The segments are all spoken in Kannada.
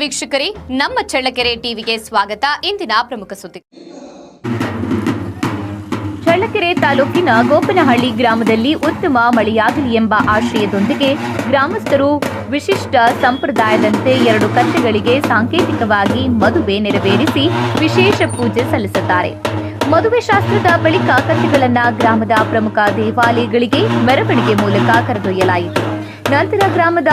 ವೀಕ್ಷಕರೇ, ನಮ್ಮ ಚಳ್ಳಕೆರೆ ಟಿವಿಗೆ ಸ್ವಾಗತ. ಇಂದಿನ ಪ್ರಮುಖ ಸುದ್ದಿ. ಚಳ್ಳಕೆರೆ ತಾಲೂಕಿನ ಗೋಪನಹಳ್ಳಿ ಗ್ರಾಮದಲ್ಲಿ ಉತ್ತಮ ಮಳೆಯಾಗಲಿ ಎಂಬ ಆಶಯದೊಂದಿಗೆ ಗ್ರಾಮಸ್ಥರು ವಿಶಿಷ್ಟ ಸಂಪ್ರದಾಯದಂತೆ 2 ಕತ್ತೆಗಳಿಗೆ ಸಾಂಕೇತಿಕವಾಗಿ ಮದುವೆ ನೆರವೇರಿಸಿ ವಿಶೇಷ ಪೂಜೆ ಸಲ್ಲಿಸುತ್ತಾರೆ. ಮದುವೆ ಶಾಸ್ತ್ರದ ಬಳಿಕ ಕತ್ತೆಗಳನ್ನು ಗ್ರಾಮದ ಪ್ರಮುಖ ದೇವಾಲಯಗಳಿಗೆ ಮೆರವಣಿಗೆ ಮೂಲಕ ಕರೆದೊಯ್ಯಲಾಯಿತು. ನಂತರ ಗ್ರಾಮದ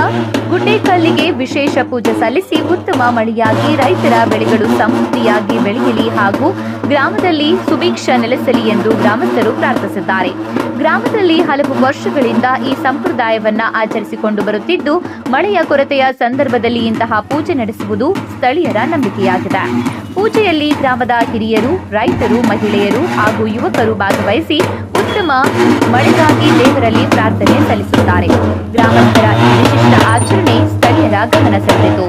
ಗುಡ್ಡೇಕಲ್ಲಿಗೆ ವಿಶೇಷ ಪೂಜೆ ಸಲ್ಲಿಸಿ ಉತ್ತಮ ಮಳೆಯಾಗಿ ರೈತರ ಬೆಳೆಗಳು ಸಮೃದ್ಧಿಯಾಗಿ ಬೆಳೆಯಲಿ ಹಾಗೂ ಗ್ರಾಮದಲ್ಲಿ ಸುಭಿಕ್ಷ ನೆಲೆಸಲಿ ಎಂದು ಗ್ರಾಮಸ್ಥರು ಪ್ರಾರ್ಥಿಸಿದ್ದಾರೆ. ಗ್ರಾಮದಲ್ಲಿ ಹಲವು ವರ್ಷಗಳಿಂದ ಈ ಸಂಪ್ರದಾಯವನ್ನ ಆಚರಿಸಿಕೊಂಡು ಬರುತ್ತಿದ್ದು, ಮಳೆಯ ಕೊರತೆಯ ಸಂದರ್ಭದಲ್ಲಿ ಇಂತಹ ಪೂಜೆ ನಡೆಸುವುದು ಸ್ಥಳೀಯರ ನಂಬಿಕೆಯಾಗಿದೆ. ಪೂಜೆಯಲ್ಲಿ ಗ್ರಾಮದ ಹಿರಿಯರು, ರೈತರು, ಮಹಿಳೆಯರು ಹಾಗೂ ಯುವಕರು ಭಾಗವಹಿಸಿ ಉತ್ತಮ ಮಳೆಗಾಗಿ ದೇವರಲ್ಲಿ ಪ್ರಾರ್ಥನೆ ಸಲ್ಲಿಸುತ್ತಾರೆ. ಗ್ರಾಮಸ್ಥರ ಈ ವಿಶಿಷ್ಟ ಆಚರಣೆ ಸ್ಥಳೀಯರ ಗಮನ ಸೆಳೆಯಿತು.